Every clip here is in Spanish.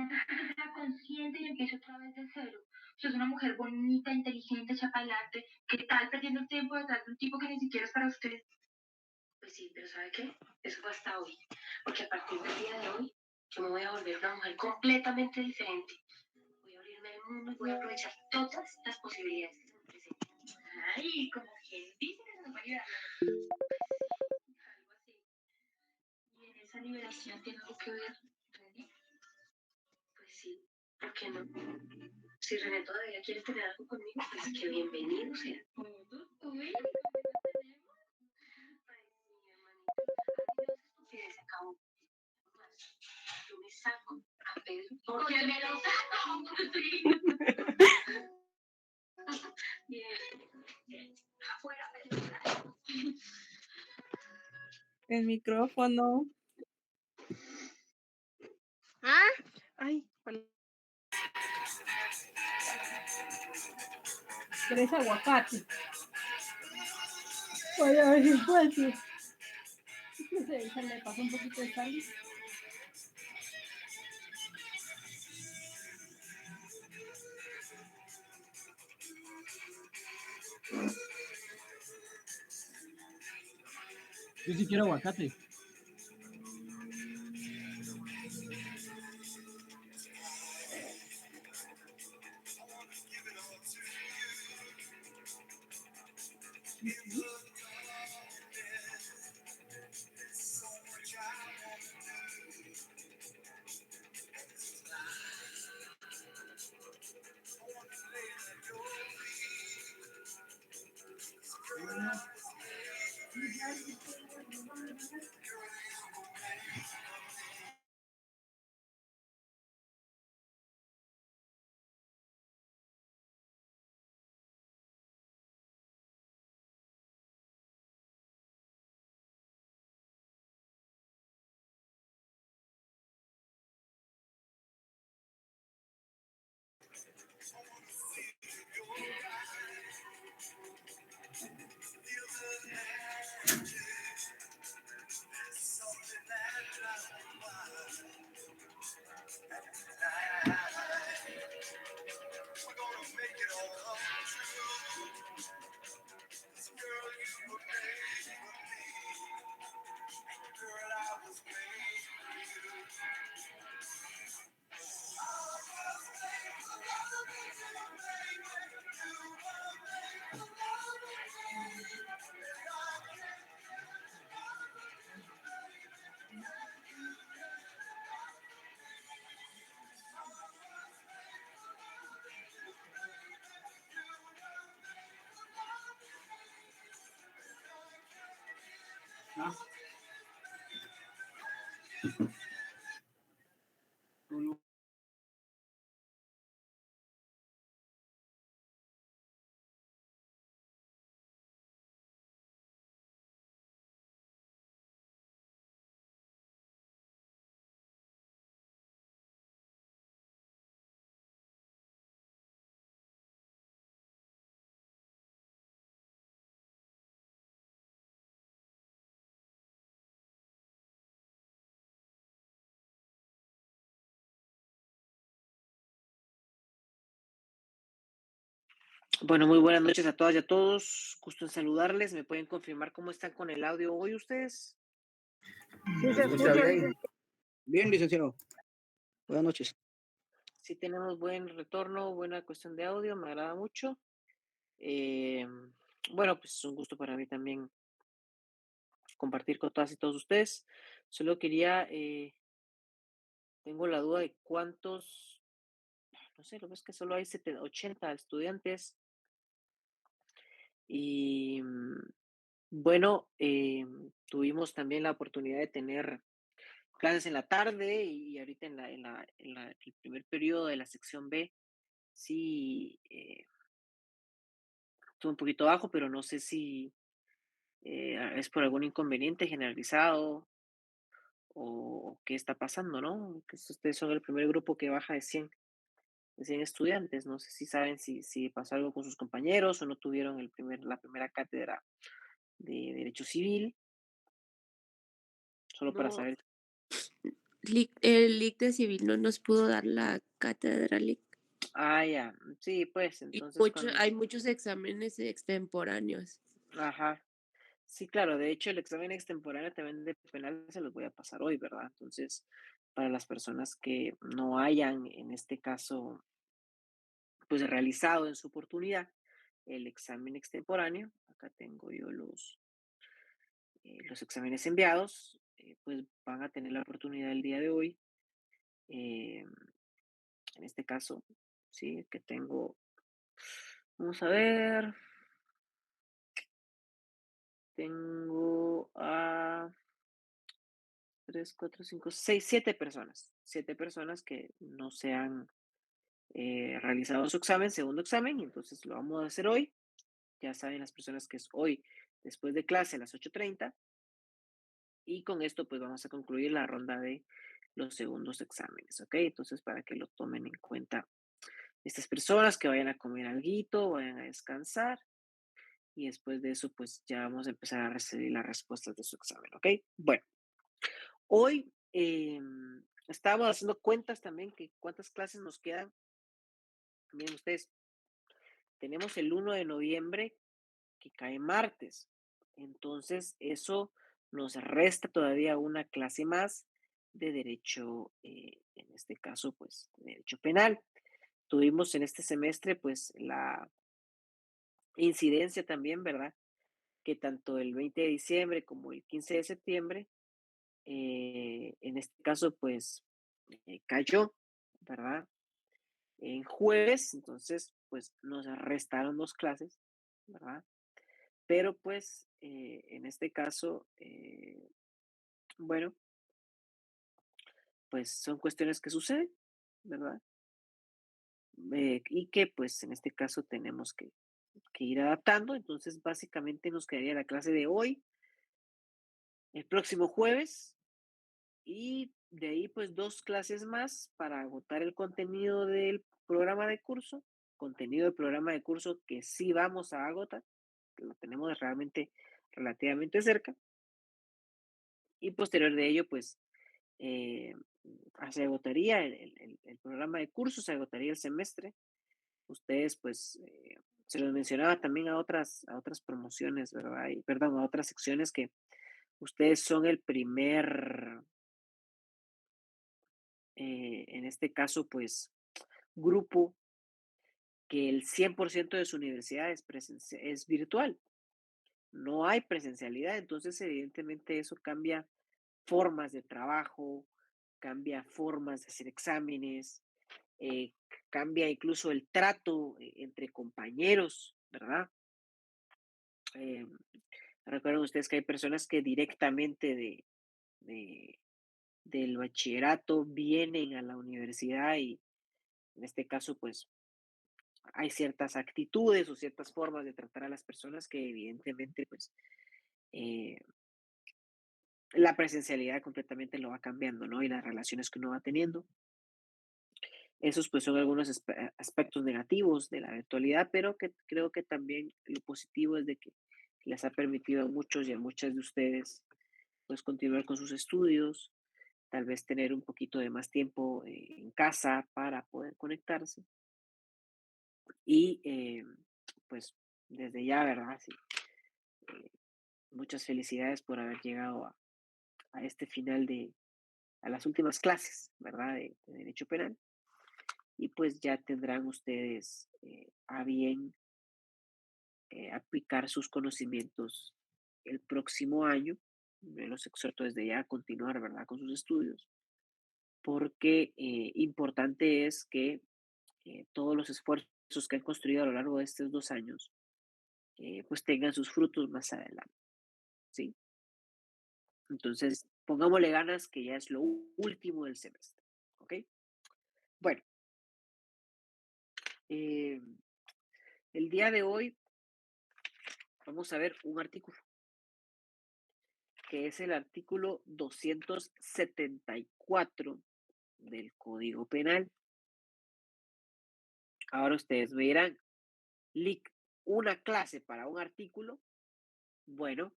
sea consciente y empiece otra vez de cero. Usted es una mujer bonita, inteligente, echa para adelante. ¿Qué tal perdiendo el tiempo detrás de un tipo que ni siquiera es para usted? Pues sí, pero ¿sabe qué? Eso fue hasta hoy. Porque a partir del día de hoy, yo me voy a volver una mujer completamente diferente. Voy a abrirme al mundo y voy a aprovechar todas las posibilidades que se me presenten. Ay, como quien dice que se nos va a ayudar. Algo así. Y en esa liberación tiene algo que ver René. Pues sí, ¿por qué no? Si René todavía quiere tener algo conmigo, pues que bienvenido sea. Uy, ¿cómo no tenemos? Ay, sí, hermanito. Ay, Dios, estupidez, se acabó. Yo me saco a Pedro. Porque me lo saco. Bien, bien. Afuera, Pedro. El micrófono. ¿Ah? Ay, ¿quieres aguacate? Voy a ver si fácil. Se le pasó un poquito de sal. Yo sí quiero aguacate. ¿Ah? Bueno, muy buenas noches a todas y a todos. Gusto en saludarles. ¿Me pueden confirmar cómo están con el audio hoy ustedes? Sí, se escucha bien. Bien, licenciado. Buenas noches. Sí, tenemos buen retorno, buena cuestión de audio, me agrada mucho. Bueno, pues es un gusto para mí también compartir con todas y todos ustedes. Solo quería, tengo la duda de cuántos, no sé, lo que es que solo hay 80 estudiantes. Y bueno, tuvimos también la oportunidad de tener clases en la tarde y ahorita el primer periodo de la sección B, sí, estuvo un poquito bajo, pero no sé si es por algún inconveniente generalizado o qué está pasando, ¿no? Que ustedes son el primer grupo que baja de 100 estudiantes. No sé si saben si pasó algo con sus compañeros o no tuvieron la primera cátedra de Derecho Civil, solo para No, saber. el LIC de civil no nos pudo dar la cátedra LIC. Ah, ya. Sí, pues, Y entonces hay muchos exámenes extemporáneos. Ajá. Sí, claro, de hecho el examen extemporáneo también de penal se los voy a pasar hoy, ¿verdad? Entonces, para las personas que no hayan, en este caso, pues realizado en su oportunidad el examen extemporáneo, acá tengo yo los exámenes enviados, pues van a tener la oportunidad el día de hoy. eh, en este caso, sí, que tengo, vamos a ver, tengo a 3, 4, 5, 6, 7 personas que no se han realizado su examen, segundo examen, y entonces lo vamos a hacer hoy. Ya saben las personas que es hoy, después de clase a las 8:30, y con esto pues vamos a concluir la ronda de los segundos exámenes, ¿ok? Entonces para que lo tomen en cuenta estas personas, que vayan a comer alguito, vayan a descansar, y después de eso pues ya vamos a empezar a recibir las respuestas de su examen, ¿ok? Bueno, hoy estábamos haciendo cuentas también que cuántas clases nos quedan. Miren ustedes, tenemos el 1 de noviembre que cae martes. Entonces, eso nos resta todavía una clase más de derecho, en este caso, pues, de derecho penal. Tuvimos en este semestre, pues, la incidencia también, ¿verdad? Que tanto el 20 de diciembre como el 15 de septiembre, en este caso, pues, cayó, ¿verdad? En jueves, entonces, pues, nos restaron 2 clases, ¿verdad? Pero pues en este caso, bueno, pues son cuestiones que suceden, ¿verdad? Y que pues en este caso tenemos que ir adaptando. Entonces básicamente nos quedaría la clase de hoy, el próximo jueves, y de ahí pues 2 clases más para agotar el contenido del programa de curso, contenido del programa de curso que sí vamos a agotar, que lo tenemos realmente relativamente cerca, y posterior de ello pues eh, se agotaría el programa de cursos, se agotaría el semestre. Ustedes, pues, se los mencionaba también a otras promociones, ¿verdad? Y, perdón, a otras secciones que ustedes son el primer, en este caso, pues, grupo que el 100% de su universidad es virtual. No hay presencialidad, entonces evidentemente eso cambia formas de trabajo, cambia formas de hacer exámenes, eh, cambia incluso el trato entre compañeros, ¿verdad? Eh, Recuerden ustedes que hay personas que directamente de- del bachillerato vienen a la universidad y en este caso pues hay ciertas actitudes o ciertas formas de tratar a las personas que evidentemente pues eh, la presencialidad completamente lo va cambiando, ¿no? Y las relaciones que uno va teniendo. Esos pues son algunos aspectos negativos de la virtualidad, pero que creo que también lo positivo es de que les ha permitido a muchos y a muchas de ustedes pues continuar con sus estudios, tal vez tener un poquito de más tiempo en casa para poder conectarse y pues desde ya, ¿verdad? Sí, eh, muchas felicidades por haber llegado a este final a las últimas clases, ¿verdad? De Derecho Penal. Y pues ya tendrán ustedes a bien aplicar sus conocimientos el próximo año. Yo los exhorto desde ya a continuar, ¿verdad?, con sus estudios, porque importante es que todos los esfuerzos que han construido a lo largo de estos 2 años, pues tengan sus frutos más adelante, ¿sí? Entonces, pongámosle ganas que ya es lo último del semestre, ¿ok? Bueno, eh, el día de hoy vamos a ver un artículo, que es el artículo 274 del Código Penal. Ahora ustedes me dirán, Lick, una clase para un artículo. Bueno,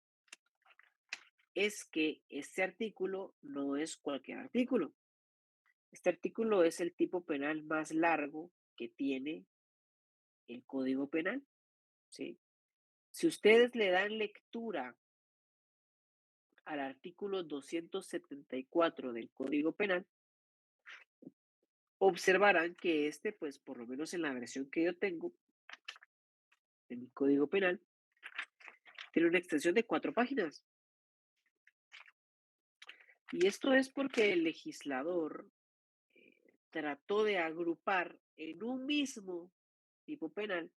es que este artículo no es cualquier artículo. Este artículo es el tipo penal más largo que tiene el Código Penal, ¿sí? Si ustedes le dan lectura al artículo 274 del Código Penal, observarán que este, pues por lo menos en la versión que yo tengo de mi Código Penal, tiene una extensión de 4 páginas. Y esto es porque el legislador trató de agrupar en un mismo tipo penal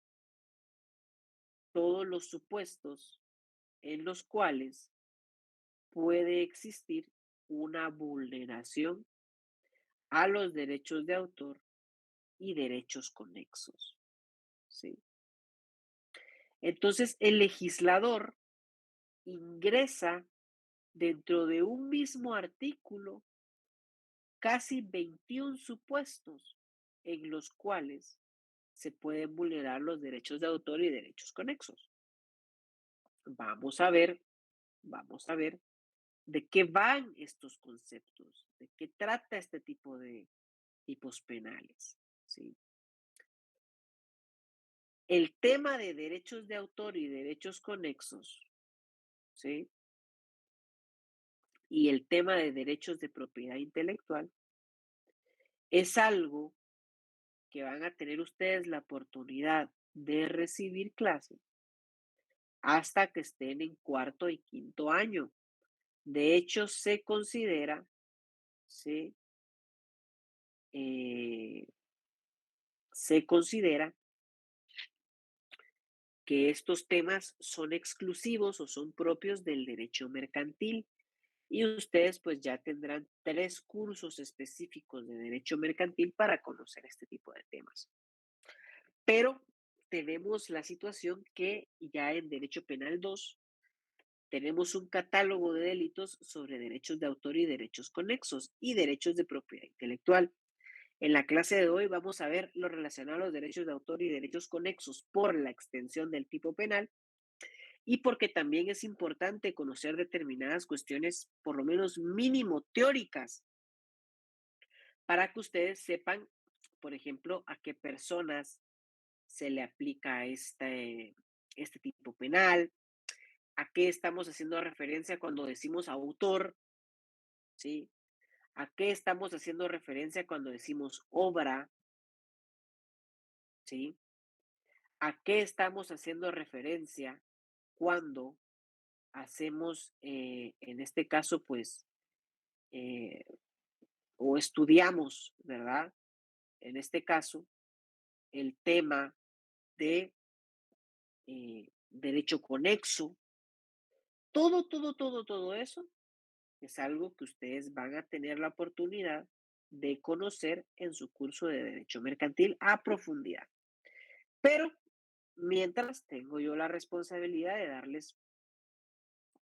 todos los supuestos en los cuales puede existir una vulneración a los derechos de autor y derechos conexos, ¿sí? Entonces, el legislador ingresa dentro de un mismo artículo casi 21 supuestos en los cuales se pueden vulnerar los derechos de autor y derechos conexos. Vamos a ver de qué van estos conceptos, de qué trata este tipo de tipos penales, ¿sí? El tema de derechos de autor y derechos conexos, ¿sí? Y el tema de derechos de propiedad intelectual es algo que van a tener ustedes la oportunidad de recibir clase hasta que estén en cuarto y quinto año. De hecho, se considera, ¿sí? Se considera que estos temas son exclusivos o son propios del derecho mercantil y ustedes pues ya tendrán 3 cursos específicos de derecho mercantil para conocer este tipo de temas. Pero tenemos la situación que ya en Derecho Penal 2 tenemos un catálogo de delitos sobre derechos de autor y derechos conexos y derechos de propiedad intelectual. En la clase de hoy vamos a ver lo relacionado a los derechos de autor y derechos conexos por la extensión del tipo penal y porque también es importante conocer determinadas cuestiones, por lo menos mínimo teóricas, para que ustedes sepan, por ejemplo, a qué personas se le aplica este tipo penal, a qué estamos haciendo referencia cuando decimos autor, ¿sí? A qué estamos haciendo referencia cuando decimos obra, ¿sí? ¿A qué estamos haciendo referencia cuando hacemos, en este caso, pues, eh, o estudiamos, ¿verdad? En este caso, el tema de derecho conexo. Todo eso es algo que ustedes van a tener la oportunidad de conocer en su curso de Derecho Mercantil a profundidad. Pero mientras tengo yo la responsabilidad de darles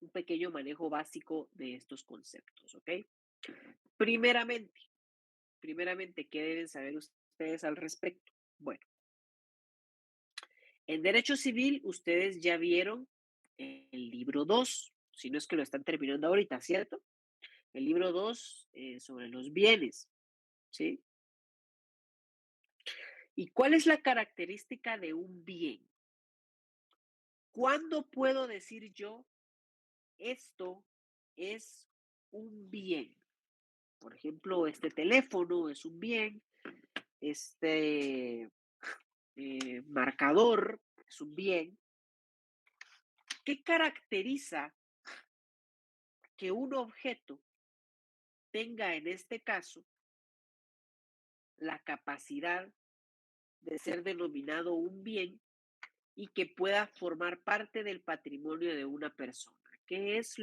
un pequeño manejo básico de estos conceptos, ¿ok? Primeramente, ¿qué deben saber ustedes al respecto? Bueno, en Derecho Civil ustedes ya vieron el libro 2, si no es que lo están terminando ahorita, ¿cierto? El libro 2 sobre los bienes, ¿sí? ¿Y cuál es la característica de un bien? ¿Cuándo puedo decir yo esto es un bien? Por ejemplo, este teléfono es un bien, este marcador es un bien. ¿Qué caracteriza que un objeto tenga en este caso la capacidad de ser denominado un bien y que pueda formar parte del patrimonio de una persona? ¿Qué es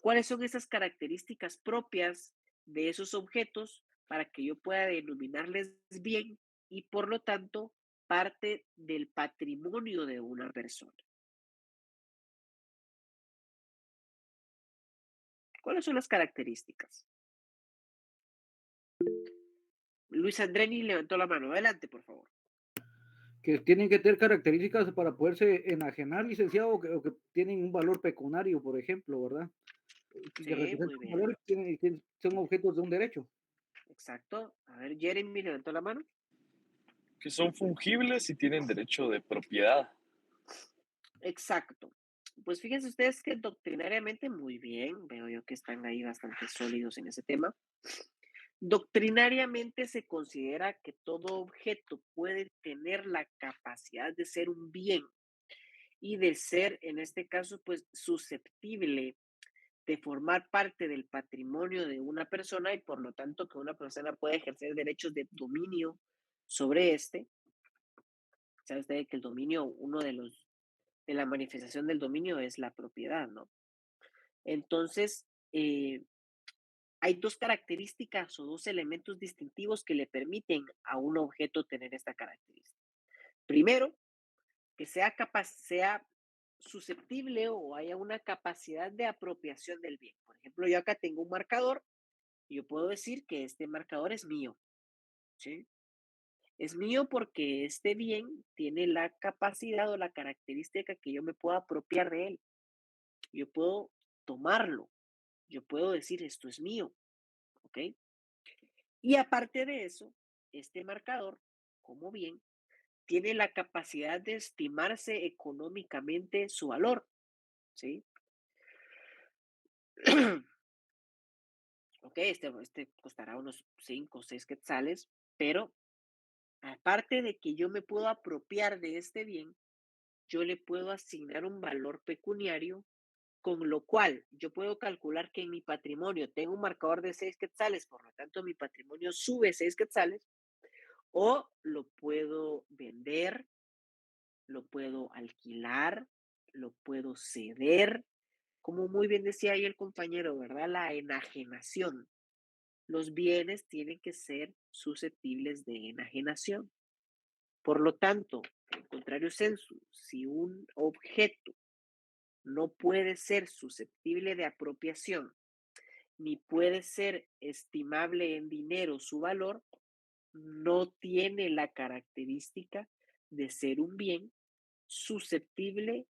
cuáles son esas características propias de esos objetos para que yo pueda denominarles bien y por lo tanto parte del patrimonio de una persona? ¿Cuáles son las características? Luis Andreni levantó la mano. Adelante, por favor. que tienen que tener características para poderse enajenar, licenciado, o que tienen un valor pecuniario, por ejemplo, ¿verdad? Que Sí, representan muy un bien. valor que son objetos de un derecho. Exacto. A ver, Jeremy levantó la mano. Que son fungibles y tienen derecho de propiedad. Exacto. Pues fíjense ustedes que doctrinariamente muy bien, veo yo que están ahí bastante sólidos en ese tema. Doctrinariamente se considera que todo objeto puede tener la capacidad de ser un bien y de ser, en este caso, pues susceptible de formar parte del patrimonio de una persona y por lo tanto que una persona puede ejercer derechos de dominio sobre este. Sabe usted que el dominio, uno de la manifestación del dominio es la propiedad, ¿no? Entonces, hay dos características o dos elementos distintivos que le permiten a un objeto tener esta característica. Primero, que sea susceptible o haya una capacidad de apropiación del bien. Por ejemplo, yo acá tengo un marcador y yo puedo decir que este marcador es mío, ¿sí? Es mío porque este bien tiene la capacidad o la característica que yo me puedo apropiar de él. Yo puedo tomarlo, yo puedo decir esto es mío, ¿ok? Y aparte de eso, este marcador, como bien, tiene la capacidad de estimarse económicamente su valor, ¿sí? Ok, este costará unos 5 o 6 quetzales, pero aparte de que yo me puedo apropiar de este bien, yo le puedo asignar un valor pecuniario, con lo cual yo puedo calcular que en mi patrimonio tengo un marcador de 6 quetzales, por lo tanto mi patrimonio sube 6 quetzales, o lo puedo vender, lo puedo alquilar, lo puedo ceder, como muy bien decía ahí el compañero, ¿verdad? La enajenación. Los bienes tienen que ser susceptibles de enajenación. Por lo tanto, en contrario sensu, si un objeto no puede ser susceptible de apropiación, ni puede ser estimable en dinero su valor, no tiene la característica de ser un bien susceptible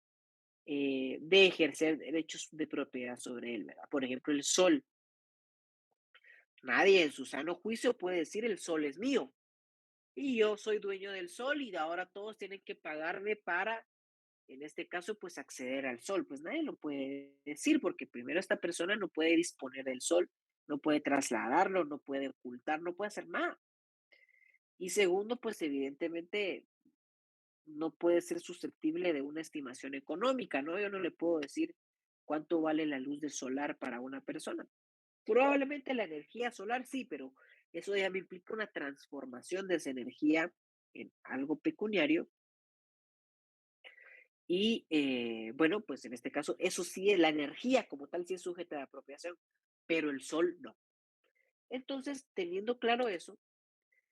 de ejercer derechos de propiedad sobre él, ¿verdad? Por ejemplo, el sol. Nadie en su sano juicio puede decir el sol es mío y yo soy dueño del sol y ahora todos tienen que pagarme para, en este caso, pues acceder al sol. Pues nadie lo puede decir porque primero esta persona no puede disponer del sol, no puede trasladarlo, no puede ocultar, no puede hacer nada. Y segundo, pues evidentemente no puede ser susceptible de una estimación económica, ¿no? Yo no le puedo decir cuánto vale la luz del solar para una persona. Probablemente la energía solar sí, pero eso ya me implica una transformación de esa energía en algo pecuniario. Y bueno, pues en este caso, eso sí es la energía como tal, sí es sujeta de apropiación, pero el sol no. Entonces, teniendo claro eso,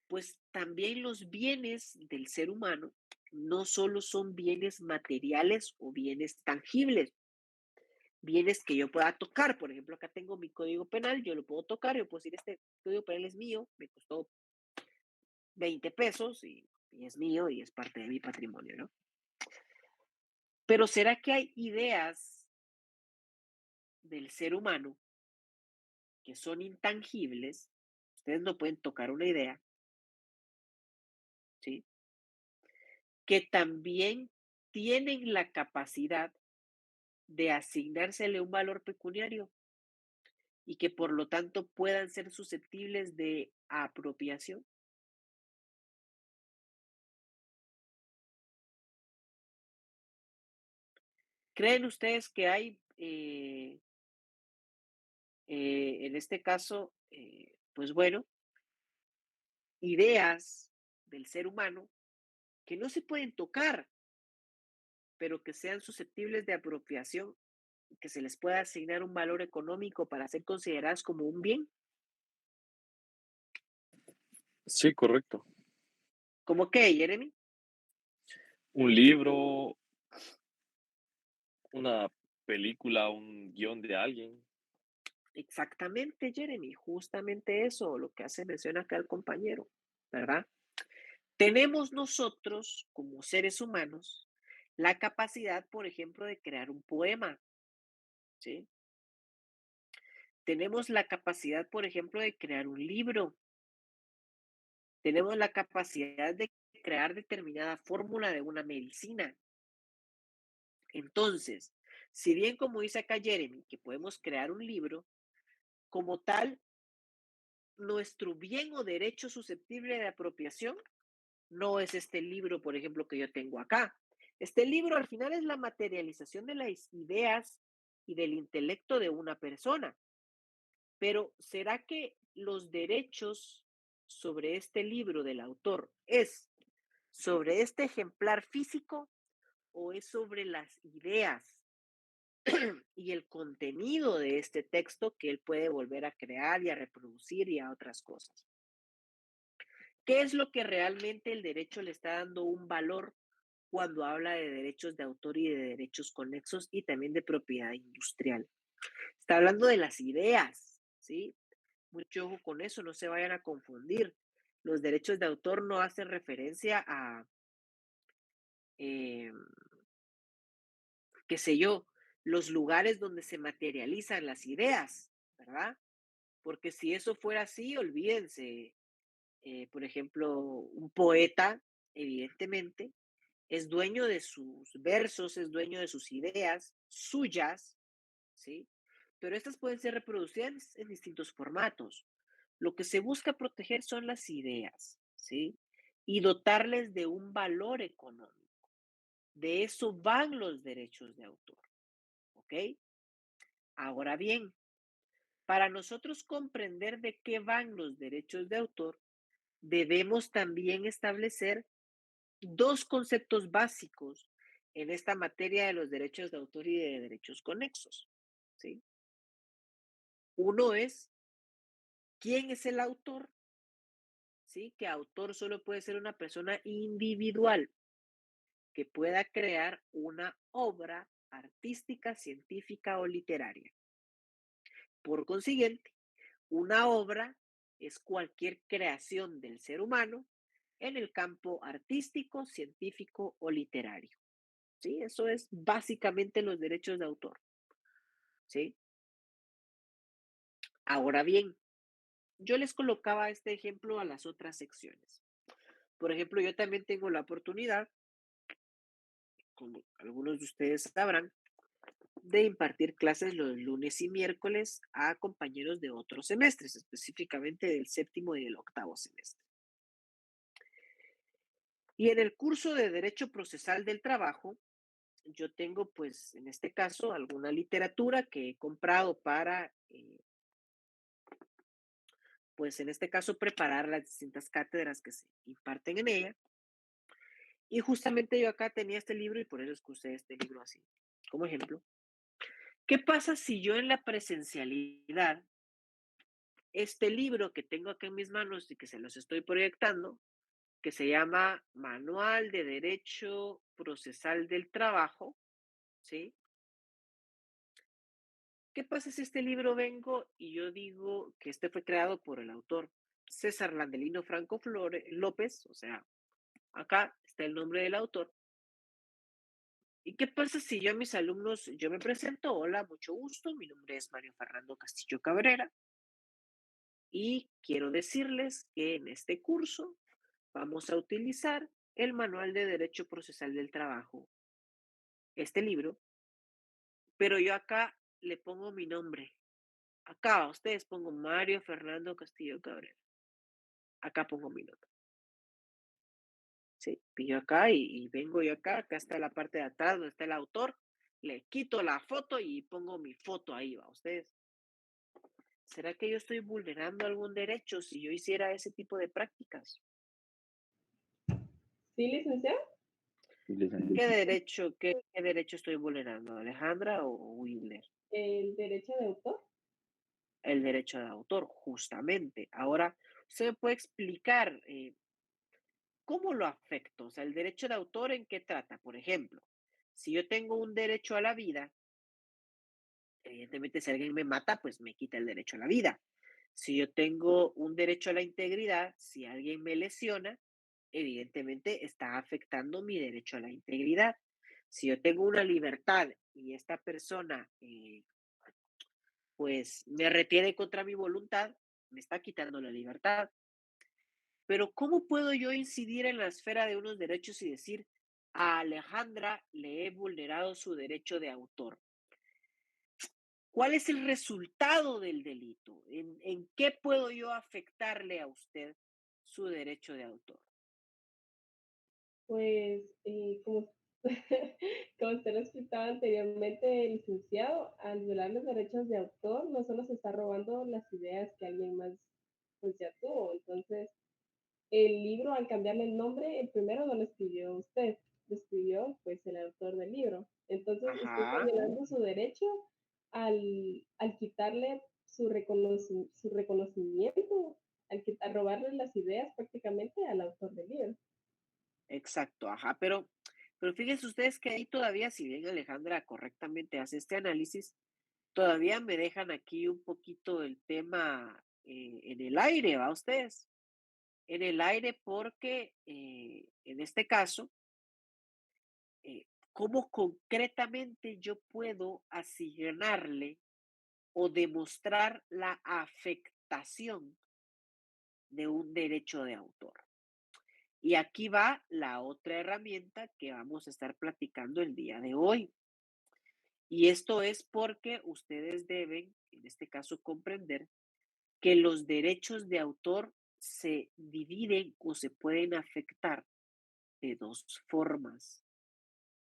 pues también los bienes del ser humano no solo son bienes materiales o bienes tangibles, bienes que yo pueda tocar. Por ejemplo, acá tengo mi código penal, yo lo puedo tocar, yo puedo decir, este código penal es mío, me costó 20 pesos y es mío y es parte de mi patrimonio, ¿no? Pero ¿será que hay ideas del ser humano que son intangibles? Ustedes no pueden tocar una idea, ¿sí? Que también tienen la capacidad de asignársele un valor pecuniario y que por lo tanto puedan ser susceptibles de apropiación. ¿Creen ustedes que hay, en este caso, pues bueno, ideas del ser humano que no se pueden tocar, pero que sean susceptibles de apropiación, que se les pueda asignar un valor económico para ser consideradas como un bien? Sí, correcto. ¿Cómo qué, Jeremy? Un libro, una película, un guión de alguien. Exactamente, Jeremy, justamente eso, lo que hace mención acá el compañero, ¿verdad? Tenemos nosotros, como seres humanos, la capacidad, por ejemplo, de crear un poema, ¿sí? Tenemos la capacidad, por ejemplo, de crear un libro. Tenemos la capacidad de crear determinada fórmula de una medicina. Entonces, si bien como dice acá Jeremy, que podemos crear un libro, como tal, nuestro bien o derecho susceptible de apropiación no es este libro, por ejemplo, que yo tengo acá. Este libro al final es la materialización de las ideas y del intelecto de una persona. Pero ¿será que los derechos sobre este libro del autor es sobre este ejemplar físico o es sobre las ideas y el contenido de este texto que él puede volver a crear y a reproducir y a otras cosas? ¿Qué es lo que realmente el derecho le está dando un valor cuando habla de derechos de autor y de derechos conexos y también de propiedad industrial? Está hablando de las ideas, ¿sí? Mucho ojo con eso, no se vayan a confundir. Los derechos de autor no hacen referencia a, eh, qué sé yo, los lugares donde se materializan las ideas, ¿verdad? Porque si eso fuera así, olvídense. Por ejemplo, un poeta, evidentemente, es dueño de sus versos, es dueño de sus ideas suyas, ¿sí? Pero estas pueden ser reproducidas en distintos formatos. Lo que se busca proteger son las ideas, ¿sí? Y dotarles de un valor económico. De eso van los derechos de autor, ¿ok? Ahora bien, para nosotros comprender de qué van los derechos de autor, debemos también establecer dos conceptos básicos en esta materia de los derechos de autor y de derechos conexos, ¿sí? Uno es, ¿quién es el autor? ¿Sí? Que autor solo puede ser una persona individual que pueda crear una obra artística, científica o literaria. Por consiguiente, una obra es cualquier creación del ser humano en el campo artístico, científico o literario. ¿Sí? Eso es básicamente los derechos de autor. ¿Sí? Ahora bien, yo les colocaba este ejemplo a las otras secciones. Por ejemplo, yo también tengo la oportunidad, como algunos de ustedes sabrán, de impartir clases los lunes y miércoles a compañeros de otros semestres, específicamente del séptimo y del octavo semestre. Y en el curso de Derecho Procesal del Trabajo, yo tengo, pues, en este caso, alguna literatura que he comprado para, pues, en este caso, preparar las distintas cátedras que se imparten en ella. Y justamente yo acá tenía este libro y por eso es que usé este libro así, como ejemplo. ¿Qué pasa si yo en la presencialidad, este libro que tengo acá en mis manos y que se los estoy proyectando, que se llama Manual de Derecho Procesal del Trabajo, ¿sí? ¿Qué pasa si este libro vengo y yo digo que este fue creado por el autor César Landelino Franco López? O sea, acá está el nombre del autor. ¿Y qué pasa si yo a mis alumnos, yo me presento, hola, mucho gusto, mi nombre es Mario Fernando Castillo Cabrera y quiero decirles que en este curso vamos a utilizar el Manual de Derecho Procesal del Trabajo, este libro, pero yo acá le pongo mi nombre. Acá a ustedes pongo Mario Fernando Castillo Cabrera. Acá pongo mi nombre. Sí, y yo acá y vengo yo acá está la parte de atrás donde está el autor, le quito la foto y pongo mi foto ahí, va ustedes. ¿Será que yo estoy vulnerando algún derecho si yo hiciera ese tipo de prácticas? ¿Sí, licenciado? ¿Qué derecho estoy vulnerando, Alejandra o Wilder? El derecho de autor. El derecho de autor, justamente. Ahora, ¿usted me puede explicar cómo lo afecto? O sea, el derecho de autor, ¿en qué trata? Por ejemplo, si yo tengo un derecho a la vida, evidentemente si alguien me mata, pues me quita el derecho a la vida. Si yo tengo un derecho a la integridad, si alguien me lesiona, evidentemente está afectando mi derecho a la integridad. Si yo tengo una libertad y esta persona pues me retiene contra mi voluntad, me está quitando la libertad. Pero ¿cómo puedo yo incidir en la esfera de unos derechos y decir, a Alejandra le he vulnerado su derecho de autor? ¿Cuál es el resultado del delito? ¿En qué puedo yo afectarle a usted su derecho de autor? Pues, como, como usted lo explicaba anteriormente, licenciado, al violar los derechos de autor, no solo se está robando las ideas que alguien más pues ya tuvo. Entonces, el libro, al cambiarle el nombre, el primero no lo escribió usted, lo escribió pues el autor del libro. Entonces, usted está Ajá, violando su derecho al quitarle su reconocimiento, al robarle las ideas prácticamente al autor del libro. exacto, ajá, pero fíjense ustedes que ahí todavía, si bien Alejandra correctamente hace este análisis, todavía me dejan aquí un poquito el tema en el aire, ¿va ustedes? En el aire porque en este caso, ¿cómo concretamente yo puedo asignarle o demostrar la afectación de un derecho de autor? Y aquí va la otra herramienta que vamos a estar platicando el día de hoy. Y esto es porque ustedes deben, en este caso, comprender que los derechos de autor se dividen o se pueden afectar de dos formas,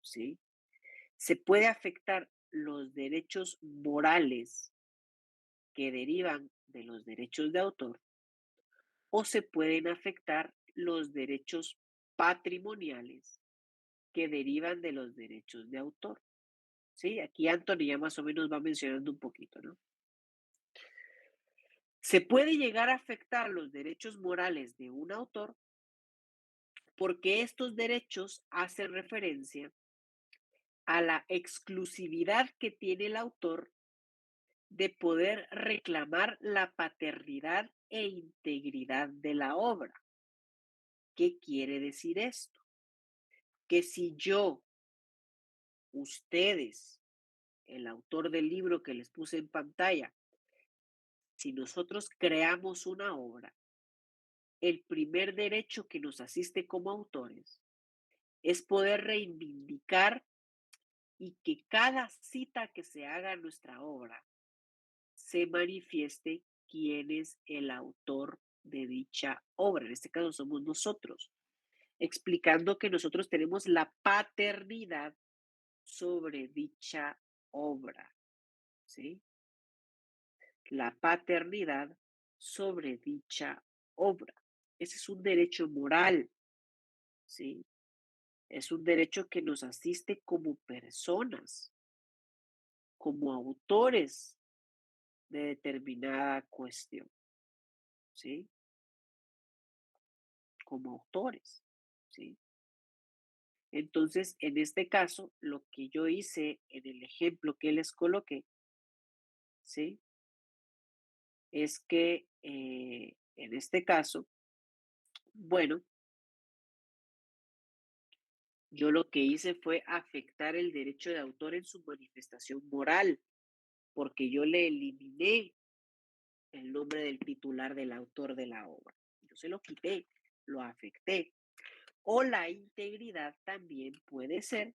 ¿sí? Se puede afectar los derechos morales que derivan de los derechos de autor o se pueden afectar los derechos patrimoniales que derivan de los derechos de autor. Sí, aquí Anthony ya más o menos va mencionando un poquito, ¿no? Se puede llegar a afectar los derechos morales de un autor porque estos derechos hacen referencia a la exclusividad que tiene el autor de poder reclamar la paternidad e integridad de la obra. ¿Qué quiere decir esto? Que si yo, ustedes, el autor del libro que les puse en pantalla, si nosotros creamos una obra, el primer derecho que nos asiste como autores es poder reivindicar y que cada cita que se haga en nuestra obra se manifieste quién es el autor de dicha obra. En este caso somos nosotros, explicando que nosotros tenemos la paternidad sobre dicha obra, ¿sí? La paternidad sobre dicha obra. Ese es un derecho moral, ¿sí? Es un derecho que nos asiste como personas, como autores de determinada cuestión, ¿sí? Como autores, ¿sí? Entonces, en este caso, lo que yo hice en el ejemplo que les coloqué, ¿sí? Es que en este caso, bueno, yo lo que hice fue afectar el derecho de autor en su manifestación moral, porque yo le eliminé el nombre del titular del autor de la obra. Yo se lo quité, lo afecté. O la integridad también puede ser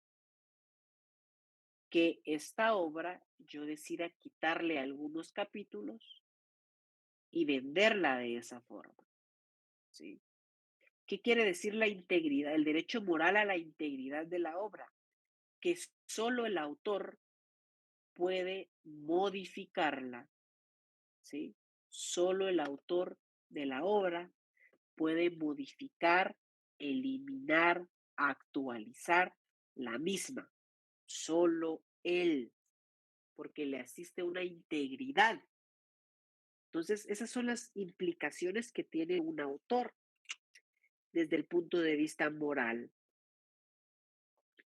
que esta obra yo decida quitarle algunos capítulos y venderla de esa forma, ¿sí? ¿Qué quiere decir la integridad? El derecho moral a la integridad de la obra, que solo el autor puede modificarla, ¿sí? Solo el autor de la obra puede modificar, eliminar, actualizar la misma. Solo él, porque le asiste una integridad. Entonces, esas son las implicaciones que tiene un autor desde el punto de vista moral,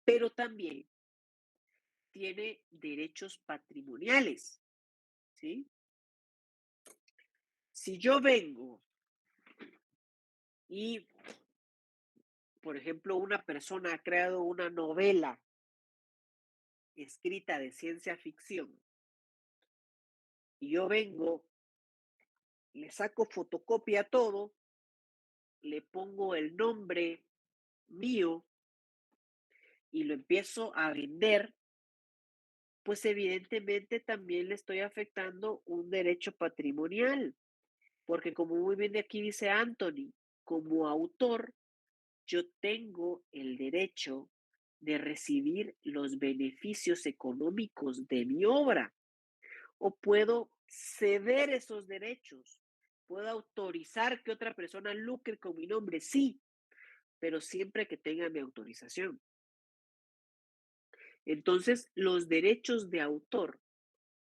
pero también tiene derechos patrimoniales, ¿sí? Si yo vengo y por ejemplo, una persona ha creado una novela escrita de ciencia ficción y yo vengo, le saco fotocopia a todo, le pongo el nombre mío y lo empiezo a vender, pues evidentemente también le estoy afectando un derecho patrimonial, porque como muy bien aquí dice Anthony, como autor, yo tengo el derecho de recibir los beneficios económicos de mi obra o puedo ceder esos derechos, puedo autorizar que otra persona lucre con mi nombre, sí, pero siempre que tenga mi autorización. Entonces, los derechos de autor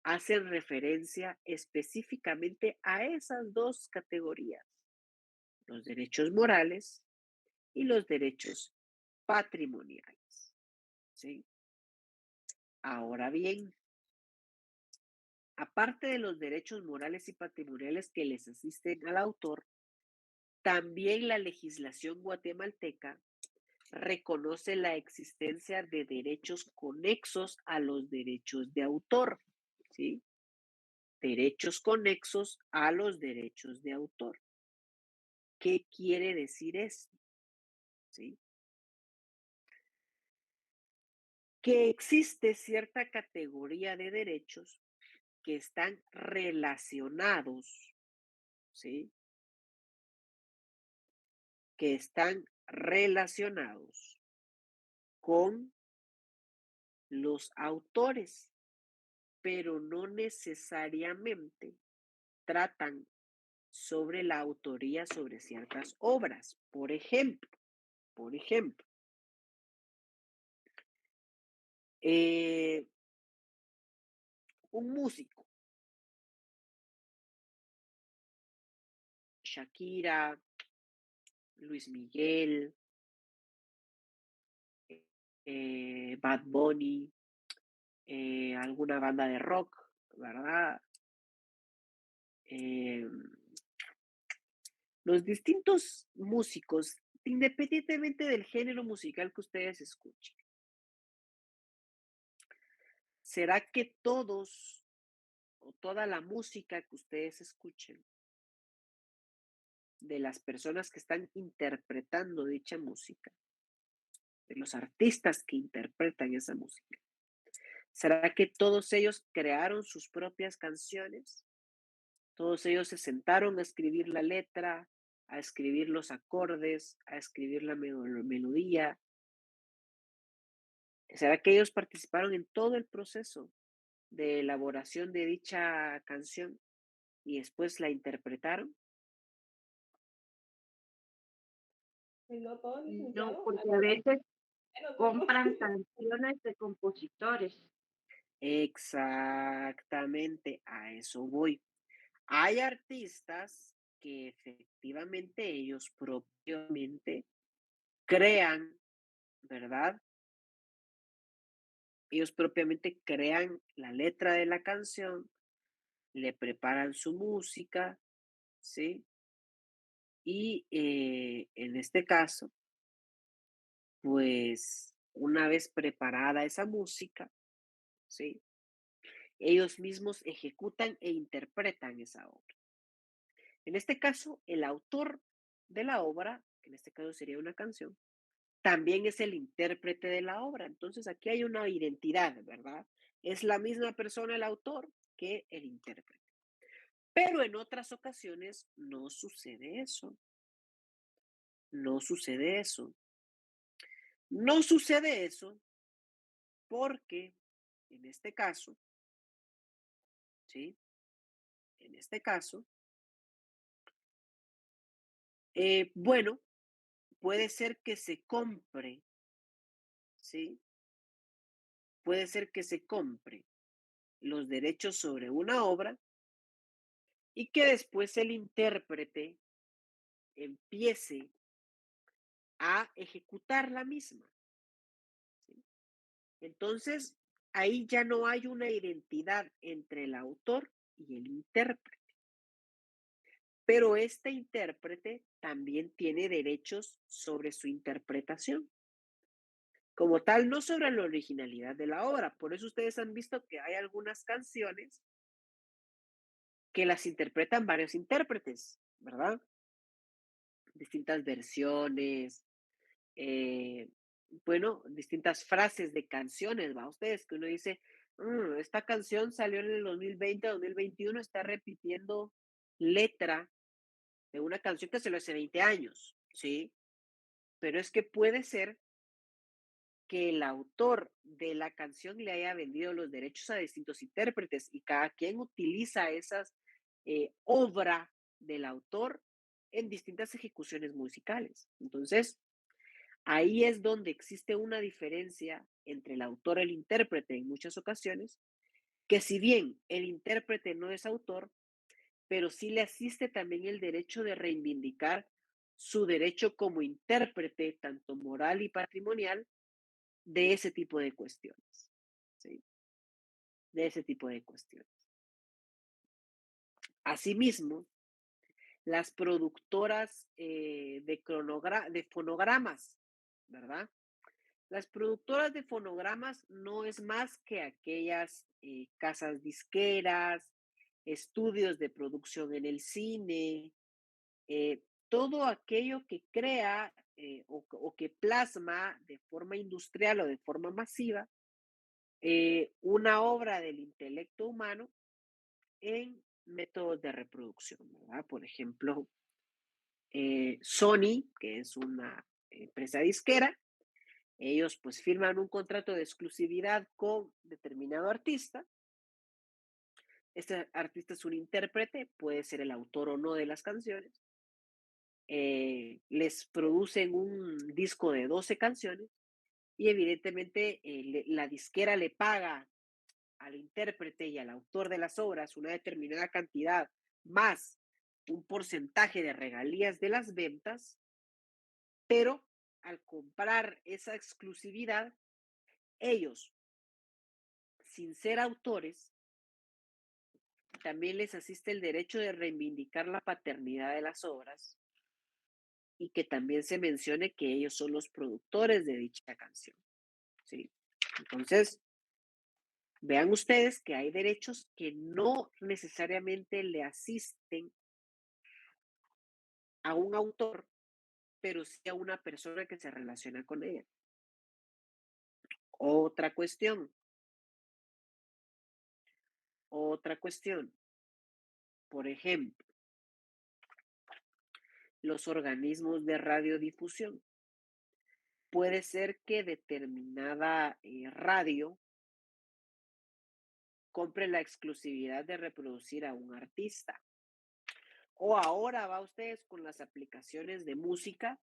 hacen referencia específicamente a esas dos categorías, los derechos morales y los derechos patrimoniales. ¿Sí? Ahora bien, aparte de los derechos morales y patrimoniales que les asisten al autor, también la legislación guatemalteca reconoce la existencia de derechos conexos a los derechos de autor, ¿sí? Derechos conexos a los derechos de autor. ¿Qué quiere decir esto? ¿Sí? Que existe cierta categoría de derechos que están relacionados, ¿sí? Que están relacionados con los autores, pero no necesariamente tratan sobre la autoría sobre ciertas obras. Por ejemplo, eh, un músico, Shakira, Luis Miguel, Bad Bunny, alguna banda de rock, ¿verdad? Los distintos músicos, independientemente del género musical que ustedes escuchen. ¿Será que todos o toda la música que ustedes escuchen de las personas que están interpretando dicha música, de los artistas que interpretan esa música, será que todos ellos crearon sus propias canciones? Todos ellos se sentaron a escribir la letra, a escribir los acordes, a escribir la melodía. ¿Será que ellos participaron en todo el proceso de elaboración de dicha canción y después la interpretaron? Pues no todo, No, licenciado. porque a veces Pero no. compran canciones de compositores. Exactamente, a eso voy. Hay artistas que efectivamente ellos propiamente crean, ¿verdad? Ellos propiamente crean la letra de la canción, le preparan su música, ¿sí? Y en este caso, pues una vez preparada esa música, ¿sí? Ellos mismos ejecutan e interpretan esa obra. En este caso, el autor de la obra, que en este caso sería una canción, también es el intérprete de la obra. Entonces aquí hay una identidad, ¿verdad? Es la misma persona el autor que el intérprete. Pero en otras ocasiones no sucede eso. No sucede eso. No sucede eso porque en este caso, ¿sí? En este caso, bueno, puede ser que se compre, ¿sí? Puede ser que se compre los derechos sobre una obra y que después el intérprete empiece a ejecutar la misma. ¿Sí? Entonces, ahí ya no hay una identidad entre el autor y el intérprete. pero este intérprete también tiene derechos sobre su interpretación. Como tal, no sobre la originalidad de la obra. Por eso ustedes han visto que hay algunas canciones que las interpretan varios intérpretes, ¿verdad? Distintas versiones, bueno, distintas frases de canciones, ¿va? Ustedes que uno dice, esta canción salió en el 2020, 2021, está repitiendo letra de una canción que se lo hace 20 años, ¿sí? Pero es que puede ser que el autor de la canción le haya vendido los derechos a distintos intérpretes y cada quien utiliza esas obra del autor en distintas ejecuciones musicales. Entonces, ahí es donde existe una diferencia entre el autor y el intérprete en muchas ocasiones, que si bien el intérprete no es autor, pero sí le asiste también el derecho de reivindicar su derecho como intérprete, tanto moral y patrimonial, de ese tipo de cuestiones. ¿Sí? De ese tipo de cuestiones. Asimismo, las productoras de fonogramas, ¿verdad? Las productoras de fonogramas no es más que aquellas casas disqueras, estudios de producción en el cine, todo aquello que crea o que plasma de forma industrial o de forma masiva una obra del intelecto humano en métodos de reproducción, ¿verdad? Por ejemplo, Sony, que es una empresa disquera, ellos pues firman un contrato de exclusividad con determinado artista. Este artista es un intérprete, puede ser el autor o no de las canciones. Les producen un disco de 12 canciones y evidentemente la disquera le paga al intérprete y al autor de las obras una determinada cantidad más un porcentaje de regalías de las ventas, pero al comprar esa exclusividad, ellos, sin ser autores, también les asiste el derecho de reivindicar la paternidad de las obras y que también se mencione que ellos son los productores de dicha canción. ¿Sí? Entonces, vean ustedes que hay derechos que no necesariamente le asisten a un autor, pero sí a una persona que se relaciona con ella. Otra cuestión. Por ejemplo, los organismos de radiodifusión. Puede ser que determinada radio compre la exclusividad de reproducir a un artista. O ahora va ustedes con las aplicaciones de música,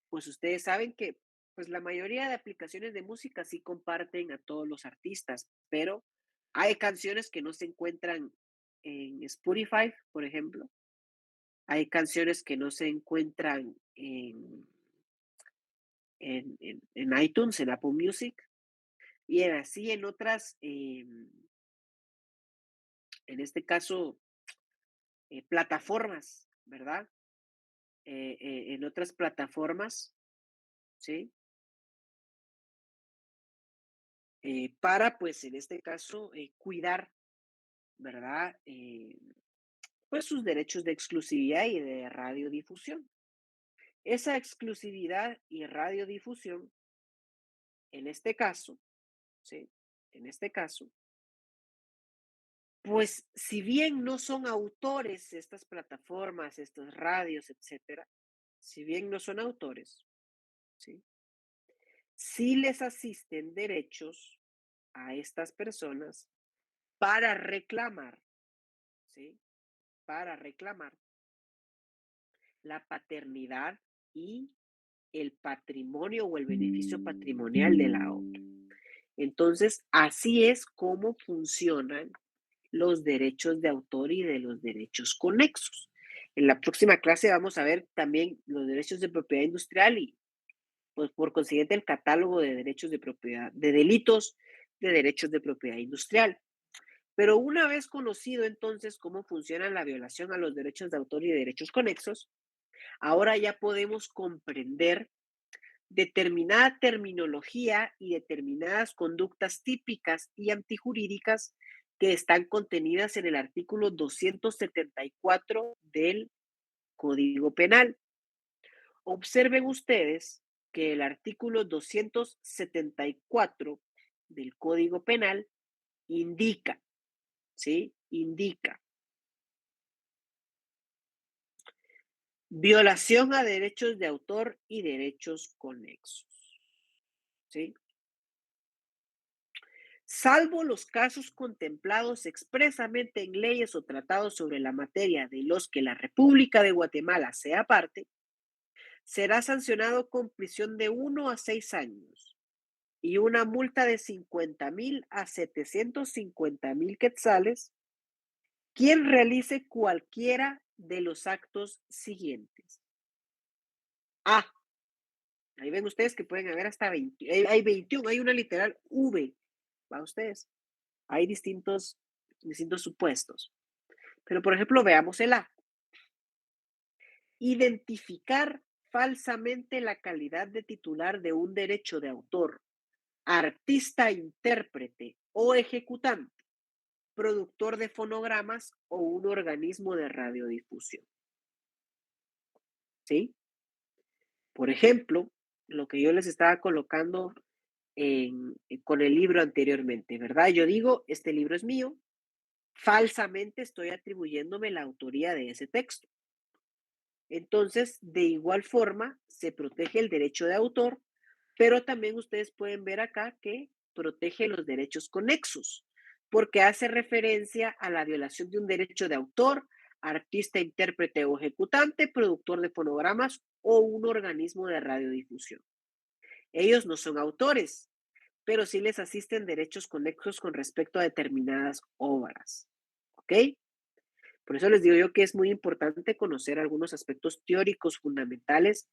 pues ustedes saben que pues la mayoría de aplicaciones de música sí comparten a todos los artistas, pero hay canciones que no se encuentran en Spotify, por ejemplo. Hay canciones que no se encuentran en iTunes, en Apple Music, y así en otras, en este caso, plataformas, ¿verdad? En otras plataformas, ¿sí? Para, pues, en este caso, cuidar, ¿verdad? Pues sus derechos de exclusividad y de radiodifusión. Esa exclusividad y radiodifusión, en este caso, ¿sí? En este caso, pues si bien no son autores estas plataformas, estas radios, etcétera, si bien no son autores, ¿sí? Sí les asisten derechos a estas personas para reclamar, ¿sí? Para reclamar la paternidad y el patrimonio o el beneficio patrimonial de la obra. Entonces, así es como funcionan los derechos de autor y de los derechos conexos. En la próxima clase vamos a ver también los derechos de propiedad industrial y, pues, por consiguiente, el catálogo de derechos de propiedad, de delitos de derechos de propiedad industrial. Pero una vez conocido entonces cómo funciona la violación a los derechos de autor y derechos conexos, ahora ya podemos comprender determinada terminología y determinadas conductas típicas y antijurídicas que están contenidas en el artículo 274 del Código Penal. Observen ustedes que el artículo 274 del Código Penal indica, ¿sí? Indica violación a derechos de autor y derechos conexos, ¿sí? Salvo los casos contemplados expresamente en leyes o tratados sobre la materia de los que la República de Guatemala sea parte, será sancionado con prisión de 1 a 6 años y una multa de 50,000 a 750,000 quetzales quien realice cualquiera de los actos siguientes. A. Ahí ven ustedes que pueden haber hasta 20, hay 21, hay una literal V. ¿Va ustedes? Hay distintos supuestos. Pero, por ejemplo, veamos el A. Identificar falsamente la calidad de titular de un derecho de autor, artista, intérprete o ejecutante, productor de fonogramas o un organismo de radiodifusión. ¿Sí? Por ejemplo, lo que yo les estaba colocando con el libro anteriormente, ¿verdad? Yo digo, este libro es mío, falsamente estoy atribuyéndome la autoría de ese texto. Entonces, de igual forma, se protege el derecho de autor, pero también ustedes pueden ver acá que protege los derechos conexos, porque hace referencia a la violación de un derecho de autor, artista, intérprete o ejecutante, productor de fonogramas o un organismo de radiodifusión. Ellos no son autores, pero sí les asisten derechos conexos con respecto a determinadas obras. ¿Ok? Por eso les digo yo que es muy importante conocer algunos aspectos teóricos fundamentales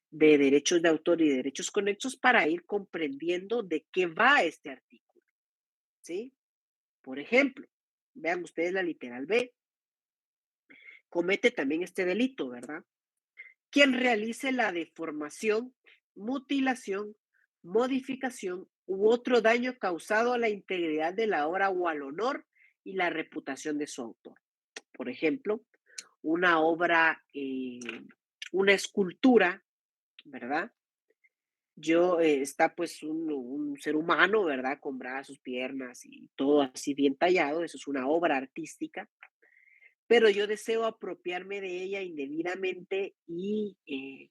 de derechos de autor y derechos conexos para ir comprendiendo de qué va este artículo. ¿Sí? Por ejemplo, vean ustedes la literal B. Comete también este delito, ¿verdad? Quien realice la deformación, mutilación, modificación u otro daño causado a la integridad de la obra o al honor y la reputación de su autor. Por ejemplo, una obra, una escultura, ¿verdad? Está pues un ser humano, ¿verdad? Con brazos, piernas y todo así bien tallado, eso es una obra artística, pero yo deseo apropiarme de ella indebidamente y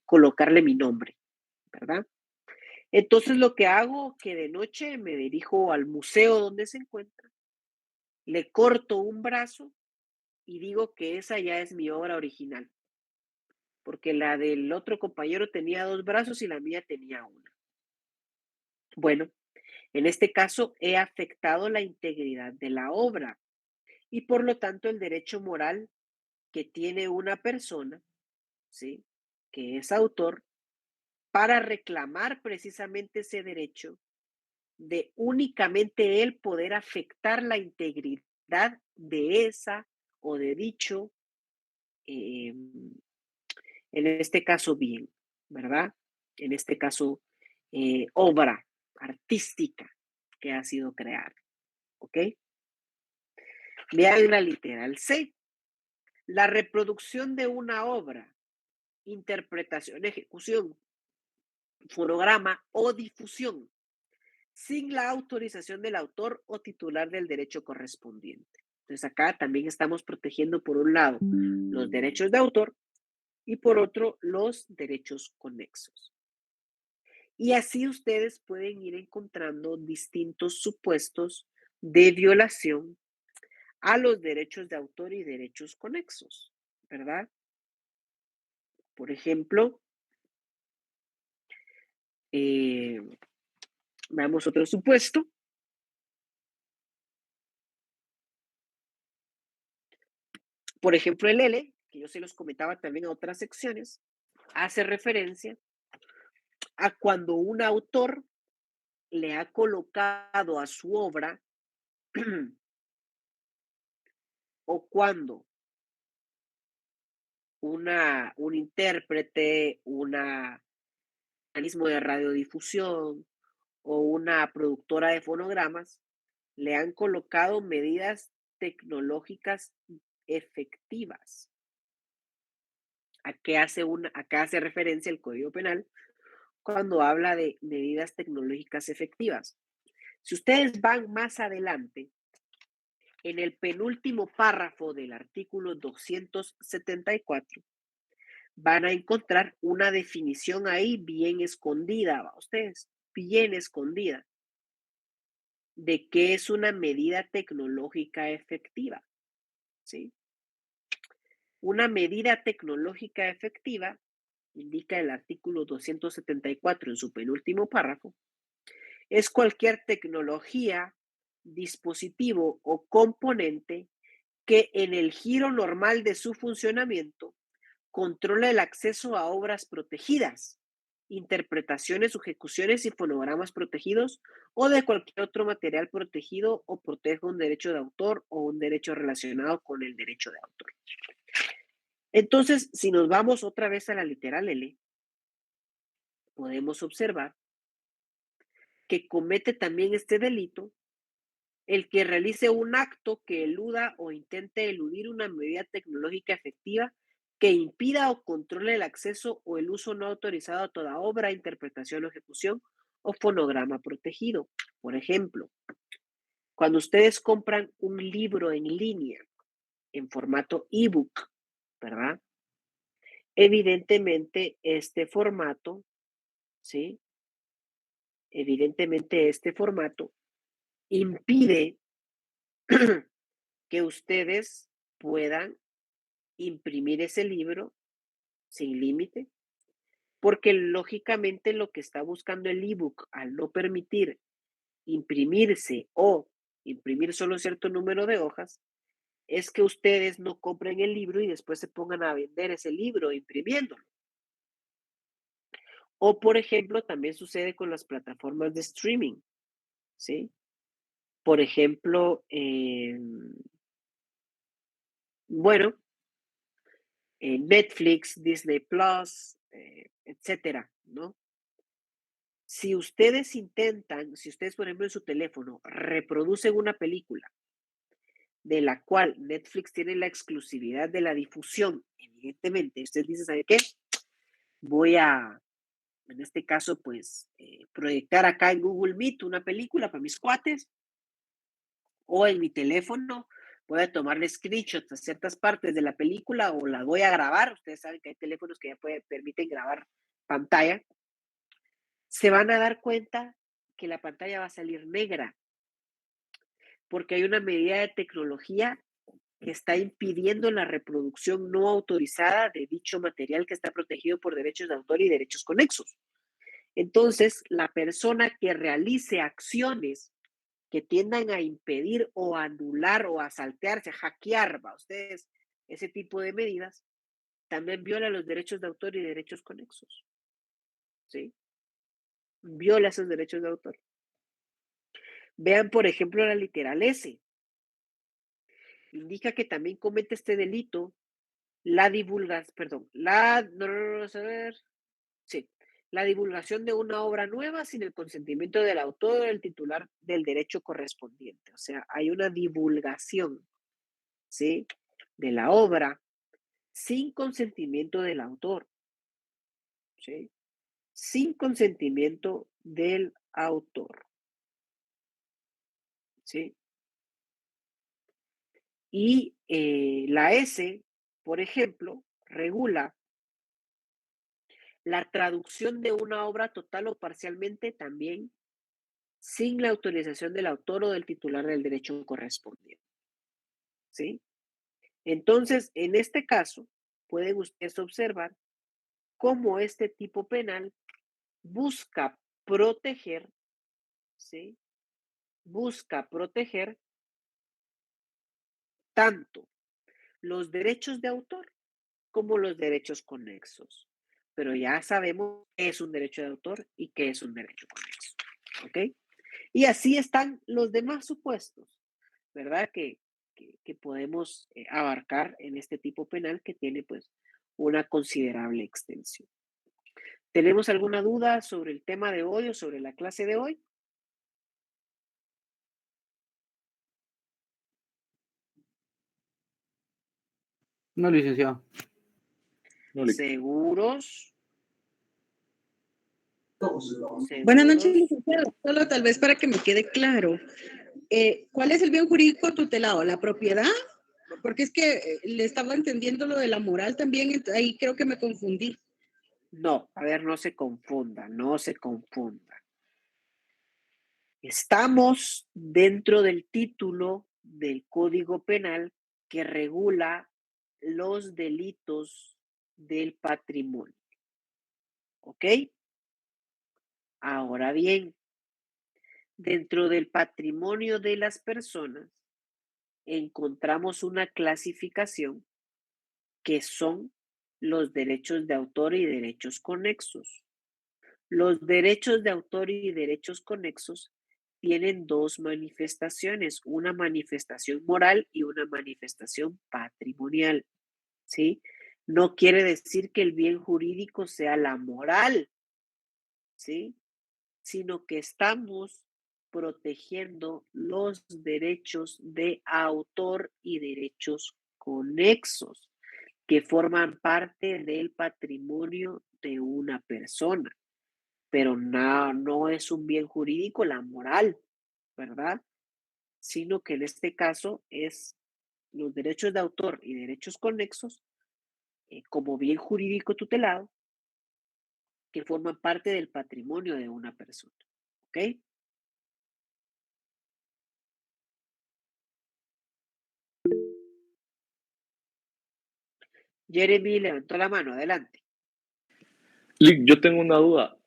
colocarle mi nombre, ¿verdad? Entonces lo que hago, que de noche me dirijo al museo donde se encuentra, le corto un brazo y digo que esa ya es mi obra original, porque la del otro compañero tenía 2 brazos y la mía tenía 1. Bueno, en este caso he afectado la integridad de la obra y por lo tanto el derecho moral que tiene una persona, ¿sí? Que es autor, para reclamar precisamente ese derecho de únicamente él poder afectar la integridad de esa o de dicho, en este caso bien, ¿verdad? En este caso, obra artística que ha sido creada, ¿ok? Vean la literal C. La reproducción de una obra, interpretación, ejecución, fonograma o difusión sin la autorización del autor o titular del derecho correspondiente. Entonces acá también estamos protegiendo por un lado los derechos de autor y por otro los derechos conexos. Y así ustedes pueden ir encontrando distintos supuestos de violación a los derechos de autor y derechos conexos, ¿verdad? Por ejemplo, veamos otro supuesto. Por ejemplo, el L, que yo se los comentaba también en otras secciones, hace referencia a cuando un autor le ha colocado a su obra o cuando un intérprete, un organismo de radiodifusión o una productora de fonogramas le han colocado medidas tecnológicas efectivas. ¿A qué hace referencia el Código Penal cuando habla de medidas tecnológicas efectivas? Si ustedes van más adelante, en el penúltimo párrafo del artículo 274, van a encontrar una definición ahí bien escondida, ¿va ustedes? Bien escondida, de qué es una medida tecnológica efectiva, ¿sí? Una medida tecnológica efectiva, indica el artículo 274 en su penúltimo párrafo, es cualquier tecnología, dispositivo o componente que en el giro normal de su funcionamiento controla el acceso a obras protegidas, interpretaciones, ejecuciones y fonogramas protegidos o de cualquier otro material protegido o proteja un derecho de autor o un derecho relacionado con el derecho de autor. Entonces, si nos vamos otra vez a la literal L, podemos observar que comete también este delito el que realice un acto que eluda o intente eludir una medida tecnológica efectiva que impida o controle el acceso o el uso no autorizado a toda obra, interpretación o ejecución o fonograma protegido. Por ejemplo, cuando ustedes compran un libro en línea en formato ebook, ¿verdad? Evidentemente este formato, ¿sí? Evidentemente este formato impide que ustedes puedan imprimir ese libro sin límite, porque lógicamente lo que está buscando el ebook al no permitir imprimirse o imprimir solo cierto número de hojas, es que ustedes no compren el libro y después se pongan a vender ese libro imprimiéndolo. O, por ejemplo, también sucede con las plataformas de streaming, ¿sí? Por ejemplo, bueno, Netflix, Disney Plus, etcétera, ¿no? Si ustedes intentan, si ustedes, por ejemplo, en su teléfono reproducen una película de la cual Netflix tiene la exclusividad de la difusión, evidentemente, ustedes dicen, ¿sabe qué? Voy a, en este caso, pues, proyectar acá en Google Meet una película para mis cuates, o en mi teléfono voy a tomarle screenshots a ciertas partes de la película o la voy a grabar. Ustedes saben que hay teléfonos que ya permiten grabar pantalla. Se van a dar cuenta que la pantalla va a salir negra porque hay una medida de tecnología que está impidiendo la reproducción no autorizada de dicho material que está protegido por derechos de autor y derechos conexos. Entonces, la persona que realice acciones que tiendan a impedir o a anular o a saltearse, a hackear, ¿va? Ustedes, ese tipo de medidas, también viola los derechos de autor y derechos conexos, ¿sí? Viola esos derechos de autor. Vean, por ejemplo, la literal S. Indica que también comete este delito la divulgación, la divulgación de una obra nueva sin el consentimiento del autor o del titular del derecho correspondiente. O sea, hay una divulgación, ¿sí? De la obra sin consentimiento del autor, ¿sí? Sin consentimiento del autor, ¿sí? Y la S, por ejemplo, regula la traducción de una obra total o parcialmente también sin la autorización del autor o del titular del derecho correspondiente, ¿sí? Entonces, en este caso, pueden ustedes observar cómo este tipo penal busca proteger, ¿sí? Busca proteger tanto los derechos de autor como los derechos conexos. Pero ya sabemos qué es un derecho de autor y qué es un derecho conexo, ¿ok? Y así están los demás supuestos, ¿verdad? Que que podemos abarcar en este tipo penal que tiene pues una considerable extensión. ¿Tenemos alguna duda sobre el tema de hoy o sobre la clase de hoy? No, licenciado. No le- ¿Seguros? Buenas noches, ¿Seguros? licenciado. Solo tal vez para que me quede claro. ¿Cuál es el bien jurídico tutelado? ¿La propiedad? Porque es que le estaba entendiendo lo de la moral también, ahí creo que me confundí. No, a ver, no se confunda, no se confunda. Estamos dentro del título del Código Penal que regula los delitos del patrimonio. ¿Ok? Ahora bien, dentro del patrimonio de las personas encontramos una clasificación que son los derechos de autor y derechos conexos. Los derechos de autor y derechos conexos tienen dos manifestaciones, una manifestación moral y una manifestación patrimonial, ¿sí? No quiere decir que el bien jurídico sea la moral, ¿sí? Sino que estamos protegiendo los derechos de autor y derechos conexos que forman parte del patrimonio de una persona. Pero no es un bien jurídico la moral, ¿verdad? Sino que en este caso es los derechos de autor y derechos conexos como bien jurídico tutelado que forman parte del patrimonio de una persona, ¿ok? Jeremy levantó la mano, adelante. Lick, yo tengo una duda.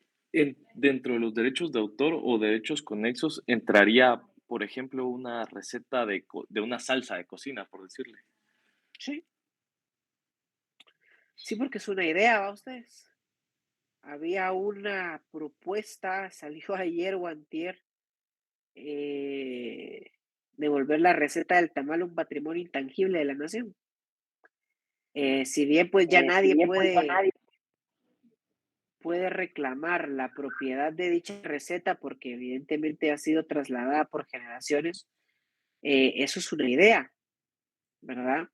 Dentro de los derechos de autor o derechos conexos entraría, por ejemplo, una receta de una salsa de cocina, por decirle. Sí. Sí, porque es una idea, ¿va ustedes? Había una propuesta, salió ayer o antier, de volver la receta del tamal un patrimonio intangible de la nación. Si bien pues ya nadie puede reclamar la propiedad de dicha receta porque evidentemente ha sido trasladada por generaciones, eso es una idea, ¿verdad?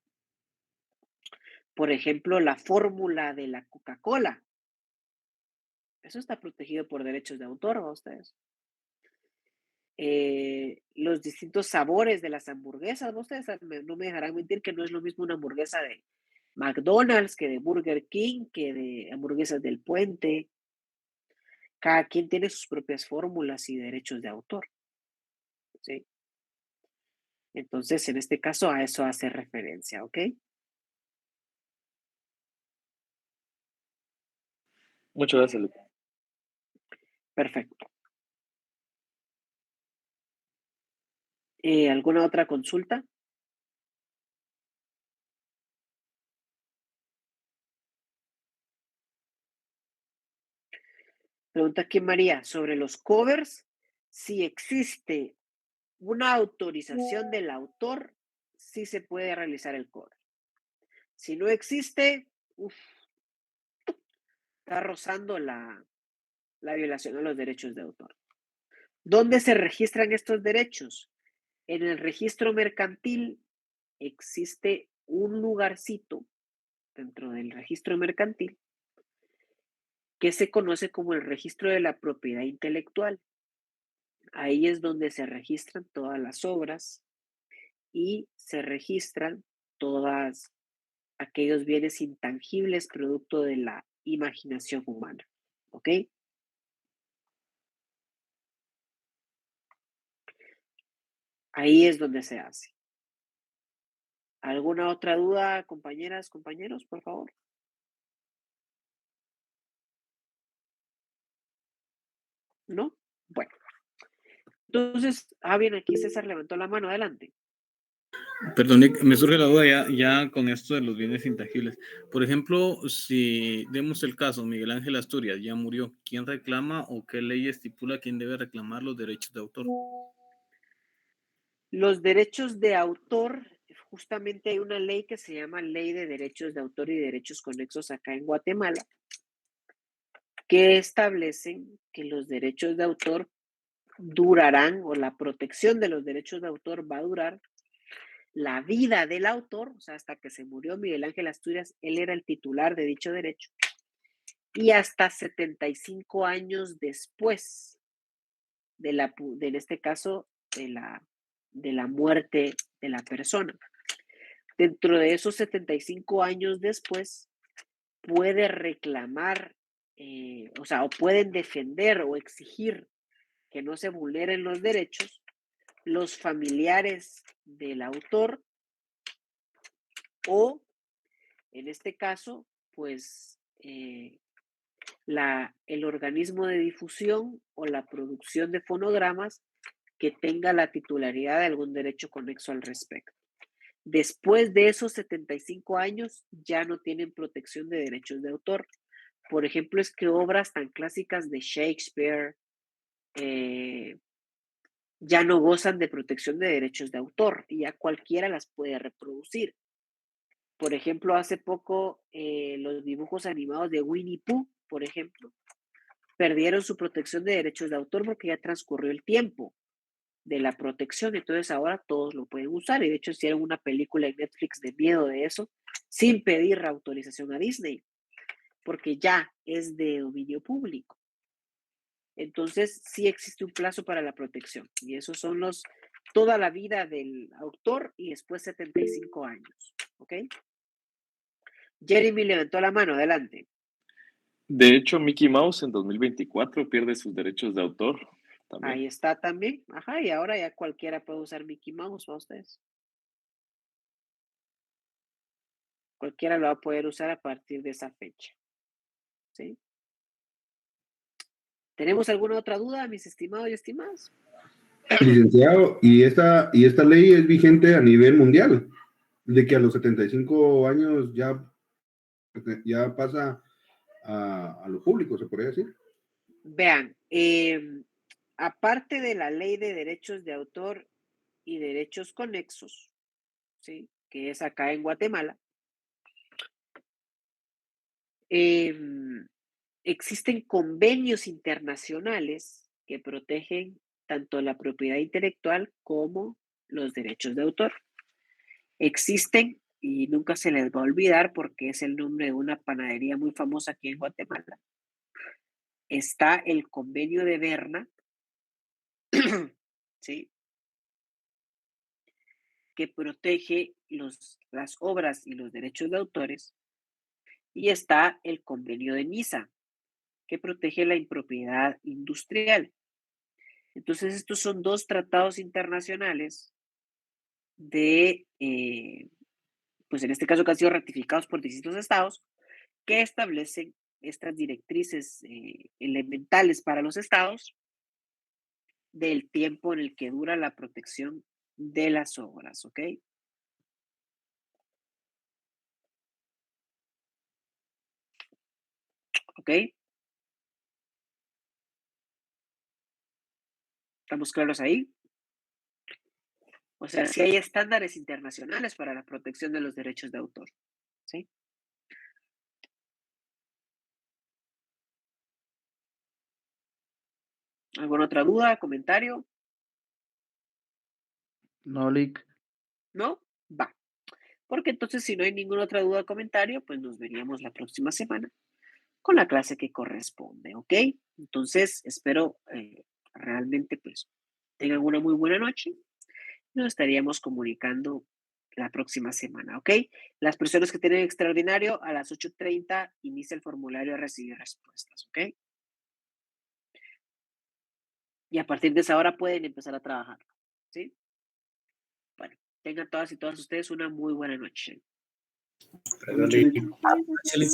Por ejemplo, la fórmula de la Coca-Cola. Eso está protegido por derechos de autor, ¿va ustedes? Los distintos sabores de las hamburguesas, ustedes no me dejarán mentir que no es lo mismo una hamburguesa de McDonald's que de Burger King, que de hamburguesas del Puente. Cada quien tiene sus propias fórmulas y derechos de autor, ¿sí? Entonces, en este caso, a eso hace referencia, ¿ok? Muchas gracias, Lick. Perfecto. ¿Alguna otra consulta? Pregunta aquí María, sobre los covers, si existe una autorización del autor, sí se puede realizar el cover. Si no existe, está rozando la violación a los derechos de autor. ¿Dónde se registran estos derechos? En el registro mercantil existe un lugarcito dentro del registro mercantil que se conoce como el registro de la propiedad intelectual. Ahí es donde se registran todas las obras y se registran todos aquellos bienes intangibles producto de la imaginación humana. ¿Ok? Ahí es donde se hace. ¿Alguna otra duda, compañeras, compañeros, por favor? ¿No? Bueno. Entonces, bien, aquí César levantó la mano, adelante. Perdón, Nick, me surge la duda ya con esto de los bienes intangibles. Por ejemplo, si demos el caso, Miguel Ángel Asturias ya murió, ¿quién reclama o qué ley estipula quién debe reclamar los derechos de autor? Los derechos de autor justamente hay una ley que se llama Ley de Derechos de Autor y Derechos Conexos acá en Guatemala, que establecen que los derechos de autor durarán, o la protección de los derechos de autor va a durar la vida del autor, o sea, hasta que se murió Miguel Ángel Asturias, él era el titular de dicho derecho, y hasta 75 años después en este caso, de la muerte de la persona. Dentro de esos 75 años después, puede reclamar, o pueden defender o exigir que no se vulneren los derechos los familiares del autor o, en este caso, pues el organismo de difusión o la producción de fonogramas que tenga la titularidad de algún derecho conexo al respecto. Después de esos 75 años ya no tienen protección de derechos de autor. Por ejemplo, es que obras tan clásicas de Shakespeare ya no gozan de protección de derechos de autor y ya cualquiera las puede reproducir. Por ejemplo, hace poco los dibujos animados de Winnie Pooh, por ejemplo, perdieron su protección de derechos de autor porque ya transcurrió el tiempo de la protección, entonces ahora todos lo pueden usar, y de hecho hicieron una película en Netflix de miedo de eso, sin pedir autorización a Disney, porque ya es de dominio público. Entonces sí existe un plazo para la protección, y esos son toda la vida del autor y después 75 años, ¿ok? Jeremy levantó la mano, adelante. De hecho, Mickey Mouse en 2024 pierde sus derechos de autor. También. Ahí está también. Ajá, y ahora ya cualquiera puede usar Mickey Mouse para ustedes. Cualquiera lo va a poder usar a partir de esa fecha. ¿Sí? ¿Tenemos alguna otra duda, mis estimados y estimadas? Licenciado, ¿y esta ley es vigente a nivel mundial? De que a los 75 años ya pasa a lo público, ¿se podría decir? Vean, aparte de la ley de derechos de autor y derechos conexos, ¿sí?, que es acá en Guatemala, existen convenios internacionales que protegen tanto la propiedad intelectual como los derechos de autor. Existen, y nunca se les va a olvidar porque es el nombre de una panadería muy famosa aquí en Guatemala, está el convenio de Berna, ¿sí?, que protege las obras y los derechos de autores, y está el convenio de Niza, que protege la impropiedad industrial. Entonces, estos son dos tratados internacionales pues en este caso que han sido ratificados por distintos estados, que establecen estas directrices elementales para los estados del tiempo en el que dura la protección de las obras, ¿ok? ¿Ok? ¿Estamos claros ahí? O sea, sí hay estándares internacionales para la protección de los derechos de autor, ¿sí? ¿Alguna otra duda, comentario? No, Lick. ¿No? Va. Porque entonces, si no hay ninguna otra duda o comentario, pues nos veríamos la próxima semana con la clase que corresponde, ¿ok? Entonces, espero realmente, pues, tengan una muy buena noche. Nos estaríamos comunicando la próxima semana, ¿ok? Las personas que tienen extraordinario, a las 8:30 inicia el formulario a recibir respuestas, ¿ok? Y a partir de esa hora pueden empezar a trabajar, ¿sí? Bueno, tengan todas y todas ustedes una muy buena noche. Perdón,